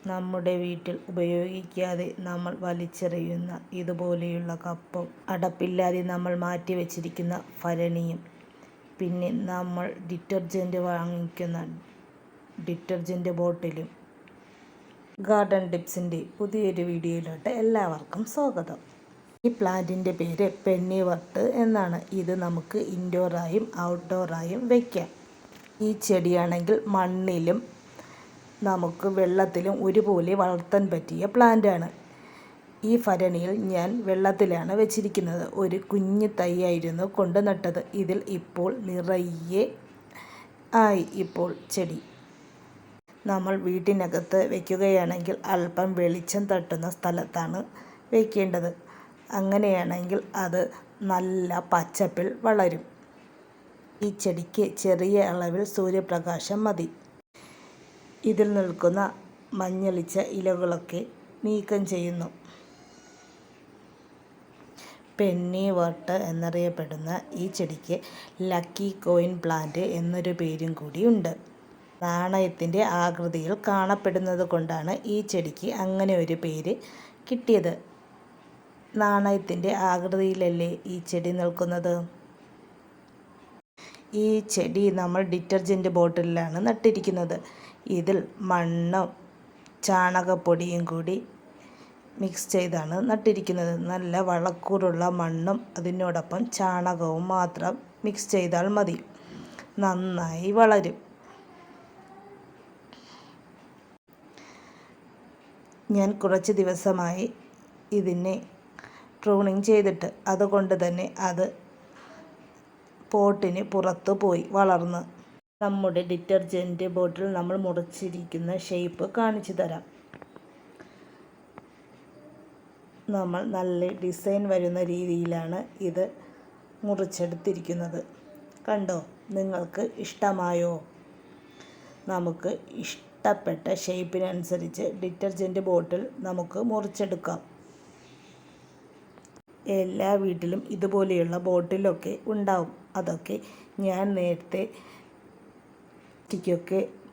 നമ്മുടെ വീട്ടിൽ ഉപയോഗിക്കാതെ നമ്മൾ വലിച്ചെറിയുന്ന ഇതുപോലെയുള്ള കപ്പും, അടപ്പില്ലാതെ നമ്മൾ മാറ്റി വെച്ചിരിക്കുന്ന ഭരണിയും, പിന്നെ നമ്മൾ ഡിറ്റർജൻറ്റ് വാങ്ങിക്കുന്ന ഡിറ്റർജൻറ്റ് ബോട്ടിലും. ഗാർഡൻ ടിപ്സിൻ്റെ പുതിയൊരു വീഡിയോയിലോട്ട് എല്ലാവർക്കും സ്വാഗതം. ഈ പ്ലാന്റിൻ്റെ പേര് പെന്നിവർട്ട് എന്നാണ്. ഇത് നമുക്ക് ഇൻഡോറായും ഔട്ട്ഡോറായും വയ്ക്കാം. ഈ ചെടിയാണെങ്കിൽ മണ്ണിലും നമുക്ക് വെള്ളത്തിലും ഒരുപോലെ വളർത്താൻ പറ്റിയ പ്ലാന്റാണ്. ഈ ഭരണിയിൽ ഞാൻ വെള്ളത്തിലാണ് വെച്ചിരിക്കുന്നത്. ഒരു കുഞ്ഞു തൈയായിരുന്നു കൊണ്ട് നട്ടത്. ഇതിൽ ഇപ്പോൾ നിറയെ ആയി ഇപ്പോൾ ചെടി. നമ്മൾ വീട്ടിനകത്ത് വയ്ക്കുകയാണെങ്കിൽ അല്പം വെളിച്ചം തട്ടുന്ന സ്ഥലത്താണ് വയ്ക്കേണ്ടത്. അങ്ങനെയാണെങ്കിൽ അത് നല്ല പച്ചപ്പിൽ വളരും. ഈ ചെടിക്ക് ചെറിയ അളവിൽ സൂര്യപ്രകാശം മതി. ഇതിൽ നിൽക്കുന്ന മഞ്ഞളിച്ച ഇലകളൊക്കെ നീക്കം ചെയ്യുന്നു. പെന്നിവർട്ട് എന്നറിയപ്പെടുന്ന ഈ ചെടിക്ക് ലക്കി കോയിൻ പ്ലാന്റ് എന്നൊരു പേരും കൂടിയുണ്ട്. നാണയത്തിൻ്റെ ആകൃതിയിൽ കാണപ്പെടുന്നത് കൊണ്ടാണ് ഈ ചെടിക്ക് അങ്ങനെ ഒരു പേര് കിട്ടിയത്. നാണയത്തിൻ്റെ ആകൃതിയിലല്ലേ ഈ ചെടി നിൽക്കുന്നത്. ഈ ചെടി നമ്മൾ ഡിറ്റർജൻറ്റ് ബോട്ടിലാണ് നട്ടിരിക്കുന്നത്. ഇതിൽ മണ്ണും ചാണകപ്പൊടിയും കൂടി മിക്സ് ചെയ്താണ് നട്ടിരിക്കുന്നത്. നല്ല വളക്കൂറുള്ള മണ്ണും അതിനോടൊപ്പം ചാണകവും മാത്രം മിക്സ് ചെയ്താൽ മതി. നന്നായി വളരും. ഞാൻ കുറച്ച് ദിവസമായി ഇതിനെ പ്രൂണിങ് ചെയ്തിട്ട്, അതുകൊണ്ട് തന്നെ അത് പോട്ടിന് പുറത്ത് പോയി വളർന്ന്. നമ്മുടെ ഡിറ്റർജൻറ്റ് ബോട്ടിൽ നമ്മൾ മുറിച്ചിരിക്കുന്ന ഷേപ്പ് കാണിച്ചു തരാം. നമ്മൾ നല്ല ഡിസൈൻ വരുന്ന രീതിയിലാണ് ഇത് മുറിച്ചെടുത്തിരിക്കുന്നത്. കണ്ടോ? നിങ്ങൾക്ക് ഇഷ്ടമായോ? നമുക്ക് ഇഷ്ടപ്പെട്ട ഷേപ്പിനനുസരിച്ച് ഡിറ്റർജൻറ്റ് ബോട്ടിൽ നമുക്ക് മുറിച്ചെടുക്കാം. എല്ലാ വീട്ടിലും ഇതുപോലെയുള്ള ബോട്ടിലൊക്കെ ഉണ്ടാവും. അതൊക്കെ ഞാൻ നേരത്തെ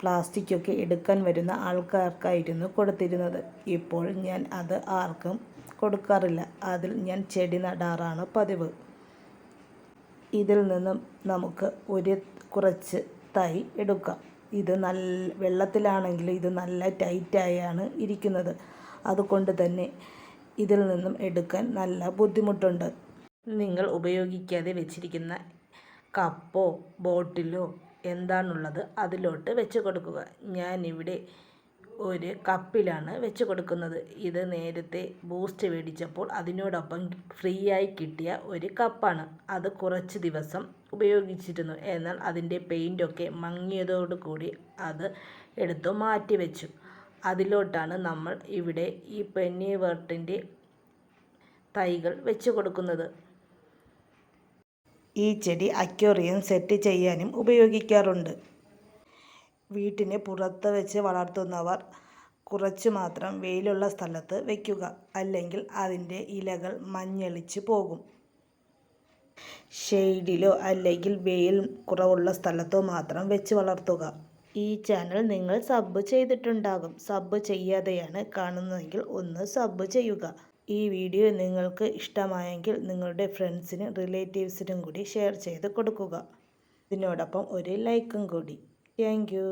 പ്ലാസ്റ്റിക്കൊക്കെ എടുക്കാൻ വരുന്ന ആൾക്കാർക്കായിരുന്നു കൊടുത്തിരുന്നത്. ഇപ്പോൾ ഞാൻ അത് ആർക്കും കൊടുക്കാറില്ല. അതിൽ ഞാൻ ചെടി നടാറാണ് പതിവ്. ഇതിൽ നിന്നും നമുക്ക് കുറച്ച് തൈ എടുക്കാം. ഇത് വെള്ളത്തിലാണെങ്കിൽ ഇത് നല്ല ടൈറ്റായാണ് ഇരിക്കുന്നത്. അതുകൊണ്ട് തന്നെ ഇതിൽ നിന്നും എടുക്കാൻ നല്ല ബുദ്ധിമുട്ടുണ്ട്. നിങ്ങൾ ഉപയോഗിക്കാതെ വെച്ചിരിക്കുന്ന കപ്പോ ബോട്ടിലോ എന്താണുള്ളത് അതിലോട്ട് വെച്ച് കൊടുക്കുക. ഞാനിവിടെ ഒരു കപ്പിലാണ് വെച്ച് കൊടുക്കുന്നത്. ഇത് നേരത്തെ ബൂസ്റ്റ് മേടിച്ചപ്പോൾ അതിനോടൊപ്പം ഫ്രീ ആയി കിട്ടിയ ഒരു കപ്പാണ്. അത് കുറച്ച് ദിവസം ഉപയോഗിച്ചിരുന്നു. എന്നാൽ അതിൻ്റെ പെയിൻ്റൊക്കെ മങ്ങിയതോടുകൂടി അത് എടുത്തു മാറ്റി വെച്ചു. അതിലോട്ടാണ് നമ്മൾ ഇവിടെ ഈ പെന്നിവർട്ടിൻ്റെ തൈകൾ വെച്ച് കൊടുക്കുന്നത്. ഈ ചെടി അക്വേറിയം സെറ്റ് ചെയ്യാനും ഉപയോഗിക്കാറുണ്ട്. വീട്ടിന് പുറത്ത് വെച്ച് വളർത്തുന്നവർ കുറച്ച് മാത്രം വെയിലുള്ള സ്ഥലത്ത് വയ്ക്കുക. അല്ലെങ്കിൽ അതിൻ്റെ ഇലകൾ മഞ്ഞളിച്ച് പോകും. ഷെയ്ഡിലോ അല്ലെങ്കിൽ വെയിൽ കുറവുള്ള സ്ഥലത്തോ മാത്രം വെച്ച് വളർത്തുക. ഈ ചാനൽ നിങ്ങൾ സബ് ചെയ്തിട്ടുണ്ടാകും. സബ് ചെയ്യാതെയാണ് കാണുന്നതെങ്കിൽ ഒന്ന് സബ് ചെയ്യുക. ഈ വീഡിയോ നിങ്ങൾക്ക് ഇഷ്ടമായെങ്കിൽ നിങ്ങളുടെ ഫ്രണ്ട്സിനും റിലേറ്റീവ്സിനും കൂടി ഷെയർ ചെയ്ത് കൊടുക്കുക. ഇതിനോടൊപ്പം ഒരു ലൈക്കും കൂടി. Thank you.